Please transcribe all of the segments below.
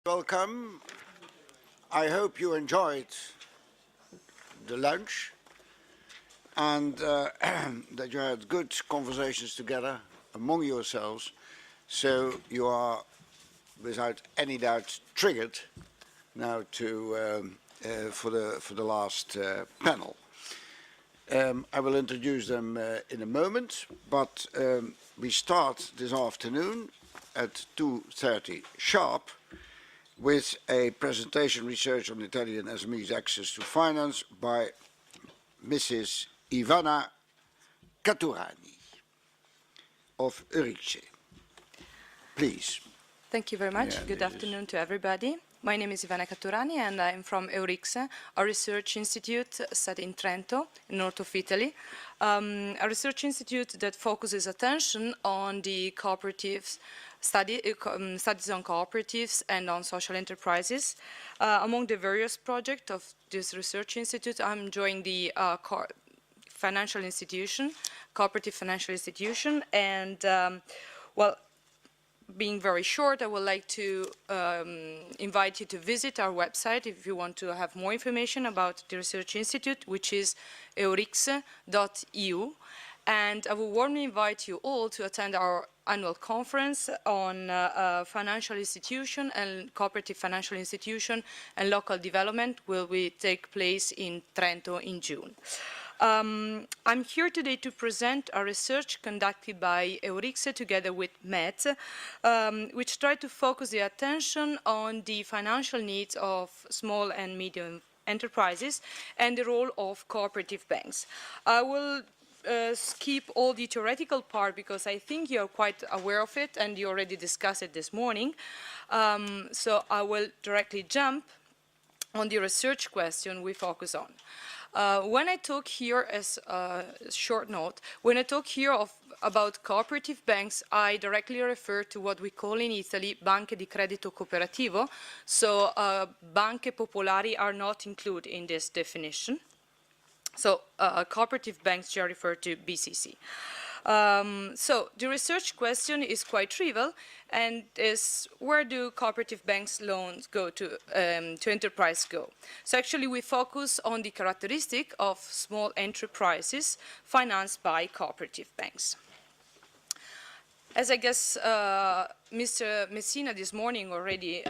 Welcome. I hope you enjoyed the lunch and that you had good conversations together among yourselves, so you are, without any doubt, triggered now for the last panel. I will introduce them in a moment, but we start this afternoon at 2:30 sharp with a presentation research on Italian SMEs access to finance by Mrs. Ivana Caturani of Eurice. Please. Thank you very much. Yeah, Good afternoon to everybody. My name is Ivana Caturani and I'm from Eurice, a research institute set in Trento, in north of Italy. A research institute that focuses attention on the cooperatives, studies on cooperatives and on social enterprises. Among the various projects of this research institute, I'm joining the financial institution, cooperative financial institution, and well, being very short, I would like to invite you to visit our website if you want to have more information about the Research Institute, which is eurixe.eu. And I will warmly invite you all to attend our annual conference on financial institution and cooperative financial institution and local development will take place in Trento in June. I'm here today to present a research conducted by Eurixe together with MET, which tried to focus the attention on the financial needs of small and medium enterprises and the role of cooperative banks. I will skip all the theoretical part because I think you're quite aware of it and you already discussed it this morning. So I will directly jump on the research question we focus on. When I talk here, as a short note, when I talk here about cooperative banks, I directly refer to what we call in Italy banche di credito cooperativo. So banche popolari are not included in this definition. So cooperative banks are referred to BCC. So the research question is quite trivial and is where do cooperative banks loans go to enterprise go? So actually we focus on the characteristic of small enterprises financed by cooperative banks. As I guess Mr. Messina this morning already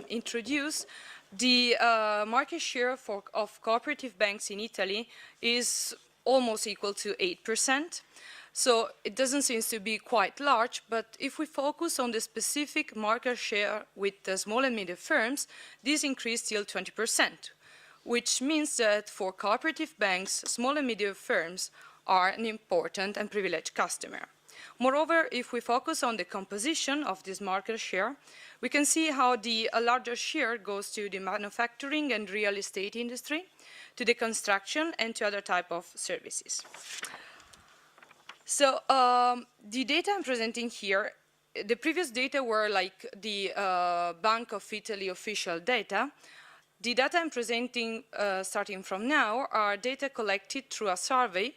introduced, the market share of cooperative banks in Italy is almost equal to 8%. So it doesn't seem to be quite large, but if we focus on the specific market share with the small and medium firms, this increased till 20%, which means that for cooperative banks, small and medium firms are an important and privileged customer. Moreover, if we focus on the composition of this market share, we can see how a larger share goes to the manufacturing and real estate industry, to the construction, and to other type of services. So the data I'm presenting here, the previous data were like the Bank of Italy official data. The data I'm presenting starting from now are data collected through a survey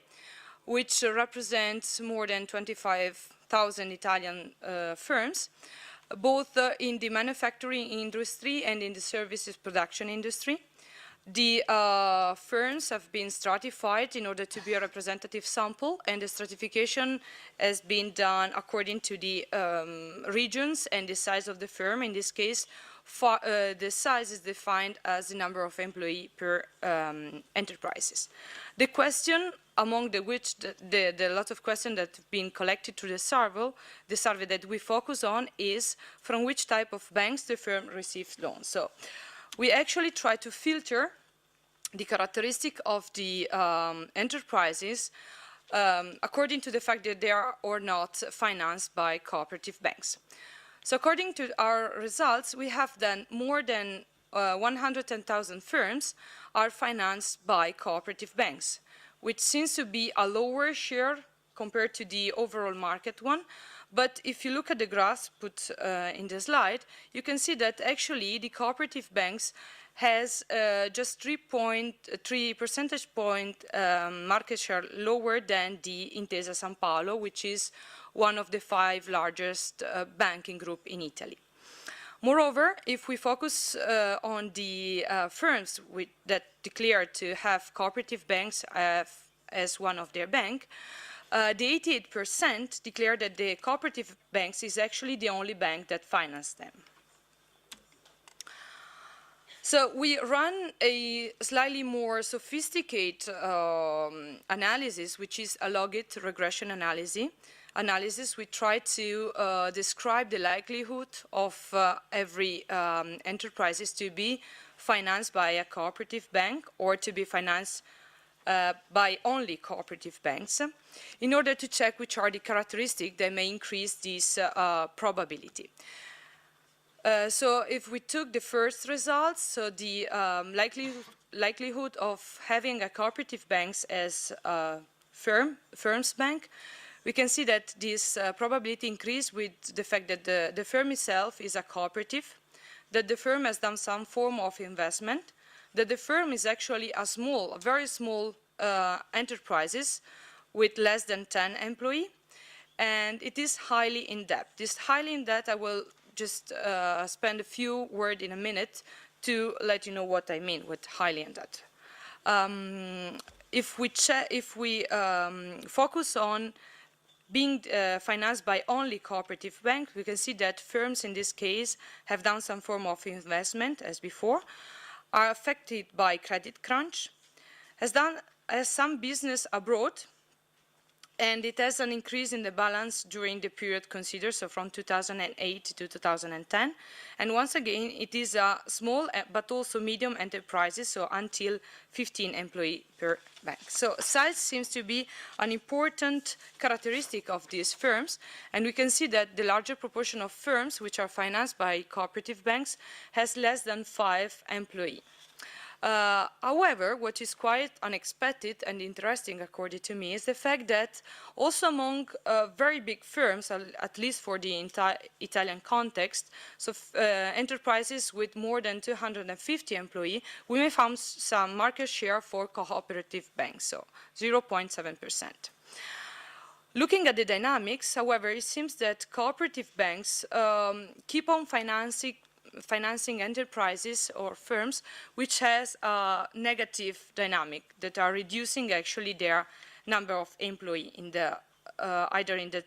which represents more than 25,000 Italian firms, both in the manufacturing industry and in the services production industry. The firms have been stratified in order to be a representative sample, and the stratification has been done according to the regions and the size of the firm. In this case, the size is defined as the number of employees per enterprises. The question among which the lot of questions that have been collected through the survey that we focus on is from which type of banks the firm receives loans. So we actually try to filter the characteristic of the enterprises according to the fact that they are or not financed by cooperative banks. So according to our results, we have then more than 110,000 firms are financed by cooperative banks, which seems to be a lower share compared to the overall market one. But if you look at the graphs put in the slide, you can see that actually the cooperative banks has just 3.3 percentage point market share lower than the Intesa San Paolo, which is one of the 5 largest banking group in Italy. Moreover, if we focus on the firms that declare to have cooperative banks as one of their bank, the 88% declare that the cooperative banks is actually the only bank that finance them. So we run a slightly more sophisticated analysis, which is a logit regression analysis. We try to describe the likelihood of every enterprises to be financed by a cooperative bank or to be financed by only cooperative banks in order to check which are the characteristics that may increase this probability. So if we took the first results, so the likelihood of having a cooperative banks as a firm's bank, we can see that this probability increased with the fact that the firm itself is a cooperative, that the firm has done some form of investment, that the firm is actually a very small enterprises with less than 10 employees, and it is highly in debt. This highly in debt, I will just spend a few words in a minute to let you know what I mean with highly in debt. If we focus on being financed by only cooperative banks, we can see that firms in this case have done some form of investment, as before, are affected by credit crunch, has some business abroad, and it has an increase in the balance during the period considered, so from 2008 to 2010. And once again, it is a small but also medium enterprises, so until 15 employees per bank. So size seems to be an important characteristic of these firms, and we can see that the larger proportion of firms which are financed by cooperative banks has less than 5 employees. However, what is quite unexpected and interesting, according to me, is the fact that also among very big firms, at least for the Italian context, so enterprises with more than 250 employees, we may find some market share for cooperative banks, so 0.7%. Looking at the dynamics, however, it seems that cooperative banks keep on financing enterprises or firms which has a negative dynamic that are reducing actually their number of employees in the either in the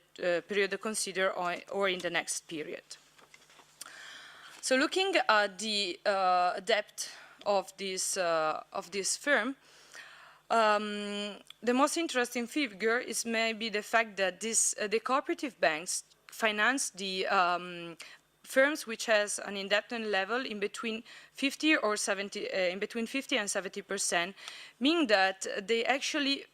period to consider or in the next period. So looking at the debt of this firm, the most interesting figure is maybe the fact that the cooperative banks finance the firms which has an indebtedness level in between 50 or 70, in between 50 and 70%, meaning that they actually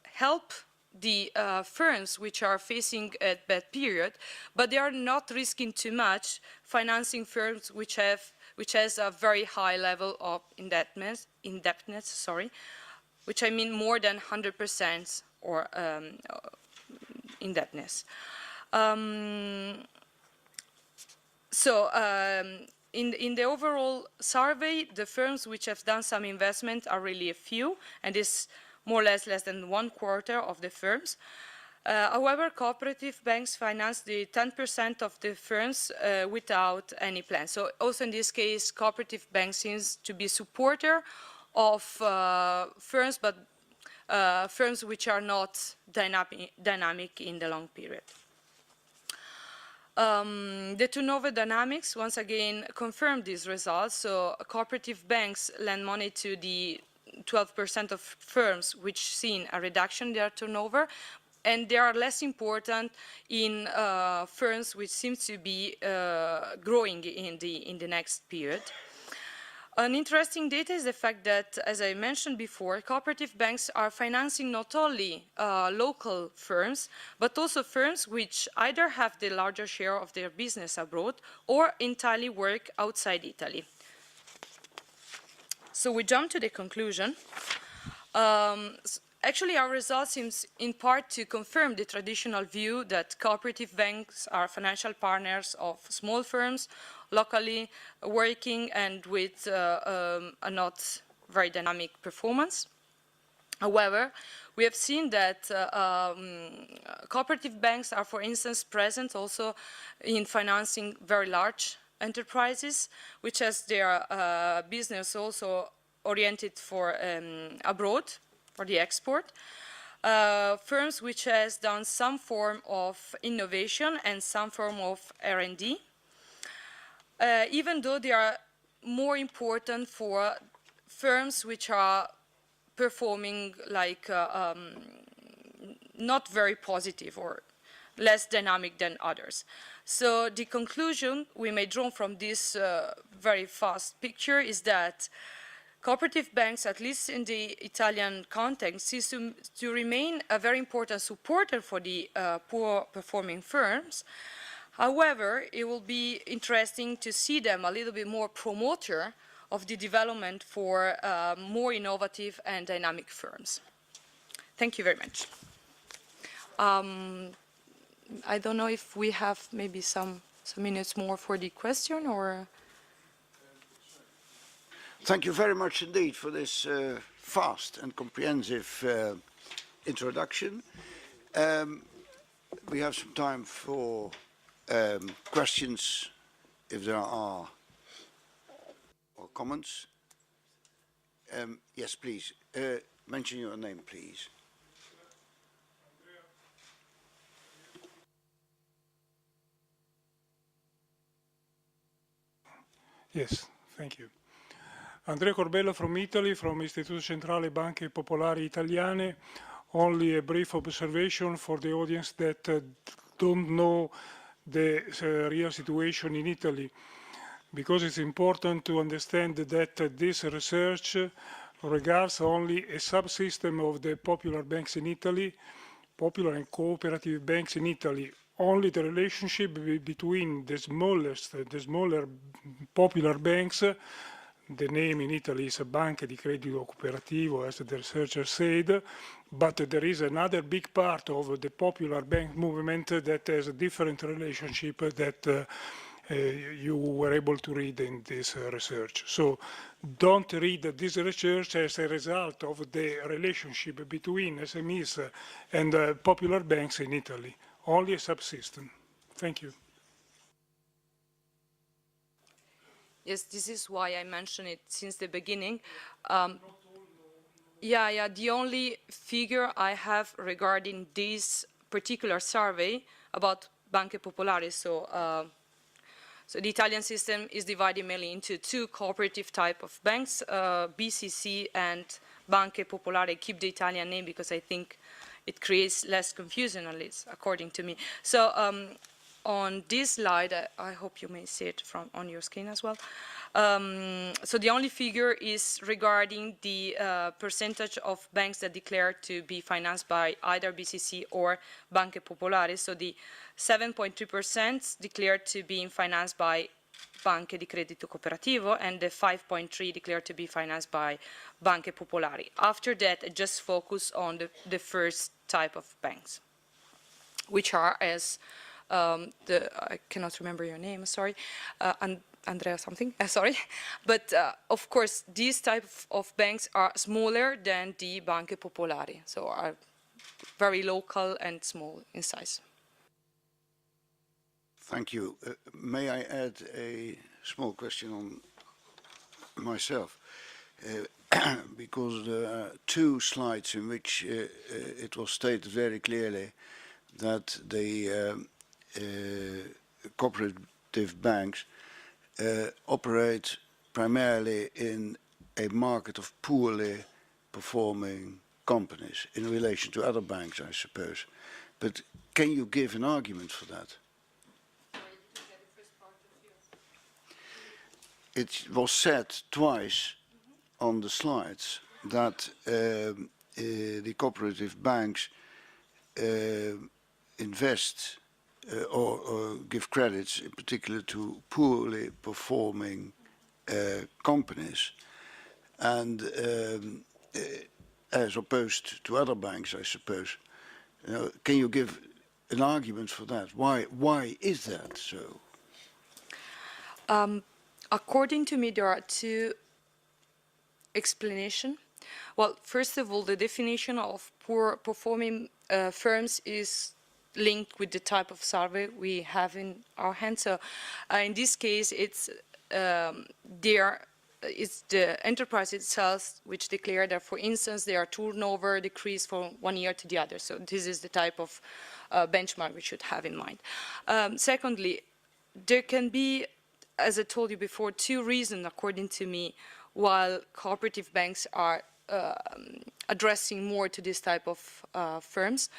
help the firms which are facing a bad period, but they are not risking too much financing firms which has a very high level of indebtedness, which I mean more than 100% or indebtedness. In the overall survey, the firms which have done some investment are really a few, and is more or less than 1/4 of the firms. However, cooperative banks finance the 10% of the firms without any plan. So also in this case, cooperative banks seems to be supporter of firms, but firms which are not dynamic in the long period. The turnover dynamics once again confirm these results. So cooperative banks lend money to the 12% of firms which seen a reduction in their turnover, and they are less important in firms which seem to be growing in the next period. An interesting data is the fact that, as I mentioned before, cooperative banks are financing not only local firms, but also firms which either have the larger share of their business abroad or entirely work outside Italy. So we jump to the conclusion. Actually, our results seems in part to confirm the traditional view that cooperative banks are financial partners of small firms, locally working and with a not very dynamic performance. However, we have seen that cooperative banks are, for instance, present also in financing very large enterprises, which has their business also oriented for abroad, for the export. Firms which has done some form of innovation and some form of R&D, even though they are more important for firms which are performing like not very positive or less dynamic than others. So the conclusion we may draw from this very fast picture is that cooperative banks, at least in the Italian context, seems to remain a very important supporter for the poor performing firms. However, it will be interesting to see them a little bit more promoter of the development for more innovative and dynamic firms. Thank you very much. I don't know if we have maybe some minutes more for the question, or... Thank you very much indeed for this fast and comprehensive introduction. We have some time for questions, if there are, or comments. Yes, please. Mention your name, please. Yes, thank you. Andrea Corbello from Italy, from Istituto Centrale Banche Popolari Italiane. Only a brief observation for the audience that don't know the real situation in Italy, because it's important to understand that this research regards only a subsystem of the popular banks in Italy, popular and cooperative banks in Italy. Only the relationship between the smaller popular banks, the name in Italy is Banca di Credito Cooperativo, as the researcher said, but there is another big part of the popular bank movement that has a different relationship that you were able to read in this research. So don't read this research as a result of the relationship between SMEs and popular banks in Italy. Only a subsystem. Thank you. Yes, this is why I mentioned it since the beginning. The only figure I have regarding this particular survey about Banche Popolari, so the Italian system is divided mainly into two cooperative type of banks, BCC and Banche Popolari. Keep the Italian name because I think it creates less confusion, at least according to me. So on this slide, I hope you may see it on your screen as well. So the only figure is regarding the percentage of banks that declare to be financed by either BCC or Banche Popolari. So the 7.3% declared to be financed by Banche di Credito Cooperativo, and the 5.3% declared to be financed by Banche Popolari. After that, I just focus on the first type of banks, which are as I cannot remember your name, sorry, Andrea something, sorry. But of course, these type of banks are smaller than the Banche Popolari, so are very local and small in size. Thank you. May I add a small question on myself? Because there are two slides in which it was stated very clearly that the cooperative banks operate primarily in a market of poorly performing companies in relation to other banks, I suppose. But can you give an argument for that? It was said twice on the slides that the cooperative banks invest or give credits in particular to poorly performing companies, and as opposed to other banks, I suppose. Can you give an argument for that? Why is that so? According to me, there are two explanations. Well, first of all, the definition of poor performing firms is linked with the type of survey we have in our hands. So in this case, it's the enterprise itself which declared that, for instance, their turnover decreased from one year to the other. So this is the type of benchmark we should have in mind. Secondly, there can be, as I told you before, two reasons, according to me, while cooperative banks are addressing more to this type of firms.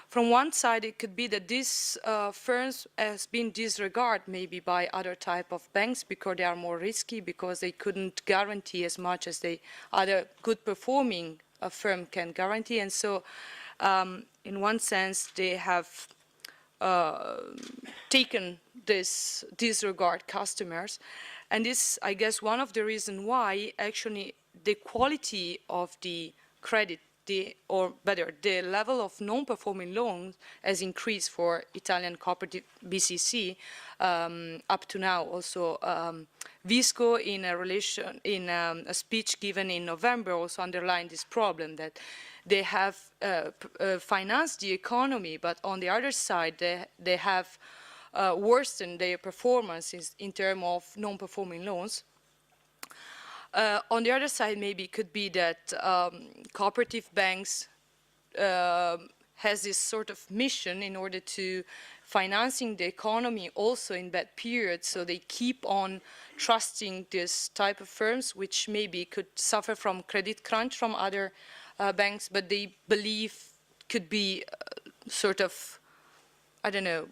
From one side, it could be that these firms has been disregarded maybe by other type of banks because they are more risky, because they couldn't guarantee as much as the other good performing firm can guarantee. And so in one sense, they have taken this disregard customers. And this, I guess, one of the reasons why actually the quality of the credit, or better, the level of non-performing loans has increased for Italian cooperative BCC up to now. Also, Visco, in a speech given in November, also underlined this problem that they have financed the economy, but on the other side, they have worsened their performances in terms of non-performing loans. On the other side, maybe it could be that cooperative banks has this sort of mission in order to financing the economy also in bad periods, so they keep on trusting this type of firms, which maybe could suffer from credit crunch from other banks, but they believe could be sort of, I don't know,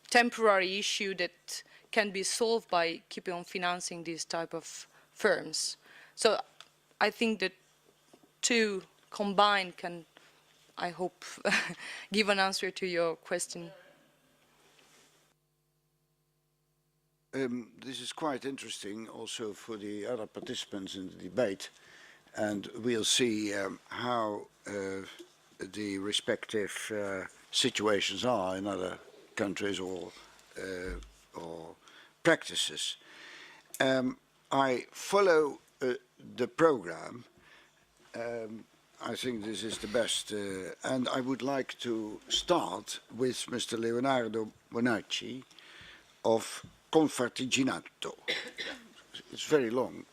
temporary issue that can be solved by keeping on financing these type of firms. So I think that two combined can, I hope, give an answer to your question. This is quite interesting also for the other participants in the debate, and we'll see how the respective situations are in other countries or practices. I follow the program. I think this is the best, and I would like to start with Mr. Leonardo Bonacci of Confartigianato. It's very long.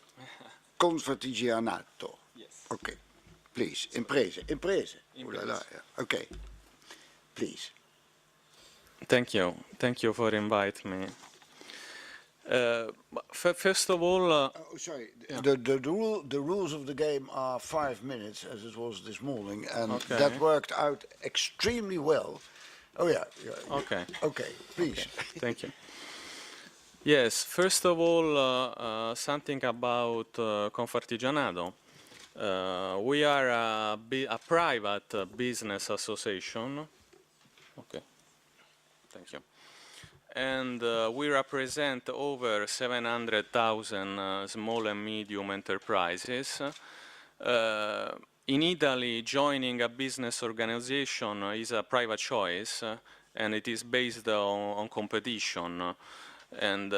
Confartigianato. Yes. Okay, please. Imprese. Ooh la la, yeah. Okay, please. Thank you. Thank you for inviting me. First of all, Oh, sorry. Yeah. The rules of the game are 5 minutes, as it was this morning, and Okay. that worked out extremely well. Oh yeah. Okay. Okay, please. Okay. Thank you. Yes, first of all, something about Confartigianato. We are a private business association. Okay. Thank you. And we represent over 700,000 small and medium enterprises. In Italy, joining a business organization is a private choice, and it is based on competition. And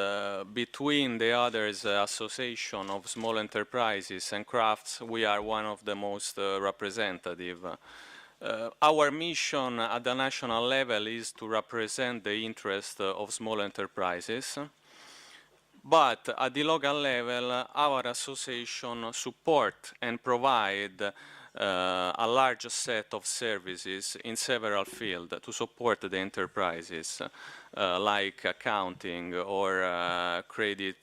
between the others, association of small enterprises and crafts, we are one of the most representative. Our mission at the national level is to represent the interest of small enterprises. But at the local level, our association support and provide a large set of services in several fields to support the enterprises, like accounting or credit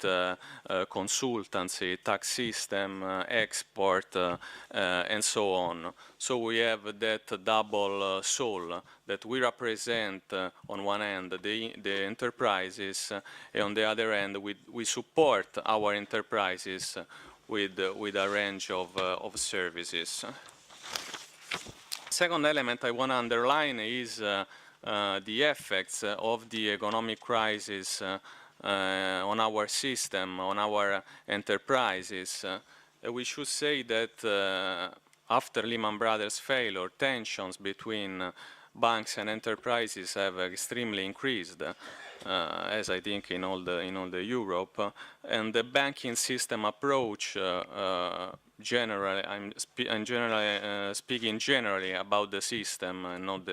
consultancy, tax system, export, and so on. So we have that double soul that we represent on one hand the enterprises, and on the other hand we support our enterprises with a range of services. Second element I want to underline is the effects of the economic crisis on our system, on our enterprises. We should say that after Lehman Brothers failure, tensions between banks and enterprises have extremely increased, as I think in all the Europe, and the banking system approach generally, speaking generally about the system, not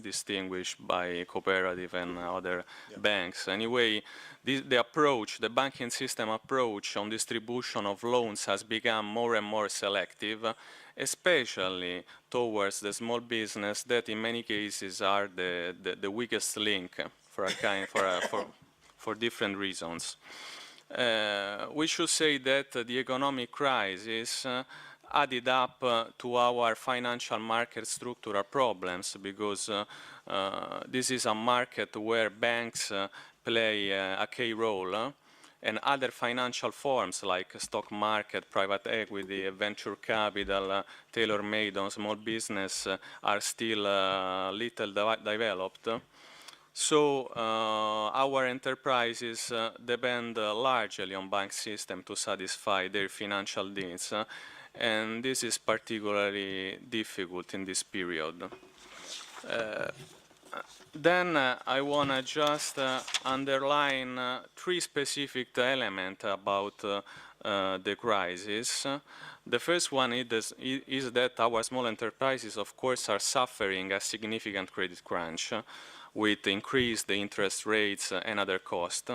distinguished by cooperative and other banks. Anyway, the approach, the banking system approach on distribution of loans has become more and more selective, especially towards the small business that in many cases are the weakest link for different reasons. We should say that the economic crisis added up to our financial market structural problems, because this is a market where banks play a key role, and other financial forms like stock market, private equity, venture capital, tailor-made on small business are still little developed. So our enterprises depend largely on bank system to satisfy their financial needs, and this is particularly difficult in this period. Then I want to just underline three specific elements about the crisis. The first one is that our small enterprises, of course, are suffering a significant credit crunch with increased interest rates and other costs.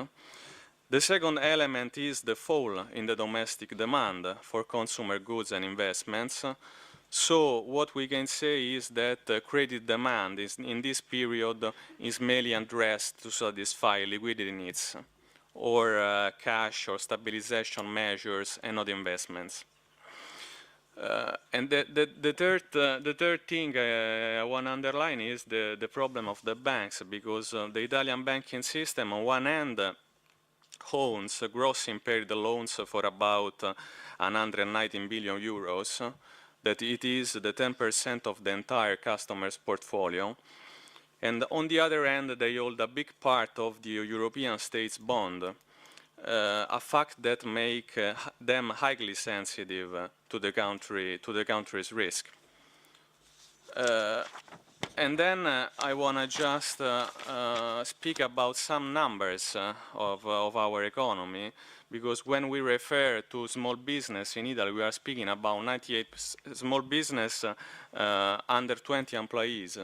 The second element is the fall in the domestic demand for consumer goods and investments. So what we can say is that credit demand in this period is mainly addressed to satisfy liquidity needs or cash or stabilization measures and not investments. And the third thing I want to underline is the problem of the banks, because the Italian banking system on one hand owns gross impaired loans for about 119 billion euros, that it is the 10% of the entire customer's portfolio. And on the other hand, they hold a big part of the European states bond, a fact that makes them highly sensitive to the country's risk. And then I want to just speak about some numbers of our economy, because when we refer to small business in Italy, we are speaking about 98 small business under 20 employees.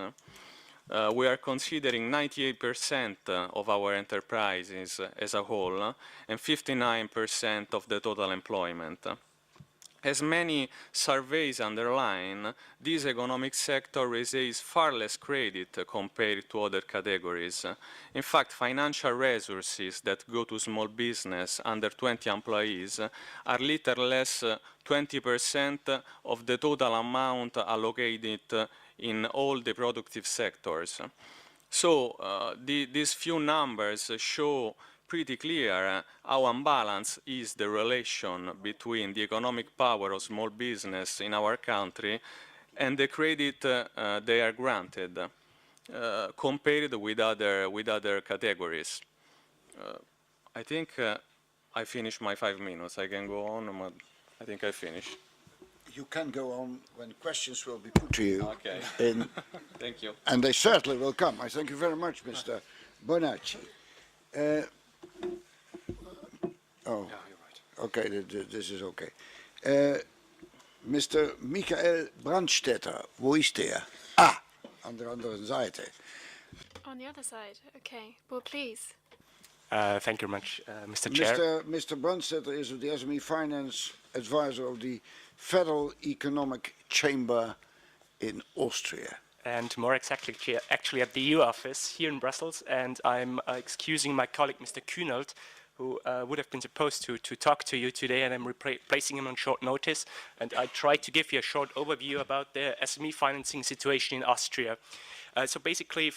We are considering 98% of our enterprises as a whole and 59% of the total employment. As many surveys underline, this economic sector receives far less credit compared to other categories. In fact, financial resources that go to small business under 20 employees are little less 20% of the total amount allocated in all the productive sectors. So these few numbers show pretty clear how unbalanced is the relation between the economic power of small business in our country and the credit they are granted compared with other categories. I think I finished my 5 minutes. I can go on, but I think I finished. You can go on when questions will be put to you. Okay. Thank you. And they certainly will come. I thank you very much, Mr. Bonacci. Oh, yeah, you're right. Okay, this is okay. Mr. Michael Brandstetter, wo ist der? Ah, an der anderen Seite. On the other side, okay. Well, please. Thank you very much, Mr. Chair. Mr. Brandstetter is the SME Finance Advisor of the Federal Economic Chamber in Austria. And more exactly, actually at the EU office here in Brussels, and I'm excusing my colleague, Mr. Kühnelt, who would have been supposed to talk to you today, and I'm replacing him on short notice. And I tried to give you a short overview about the SME financing situation in Austria. So basically,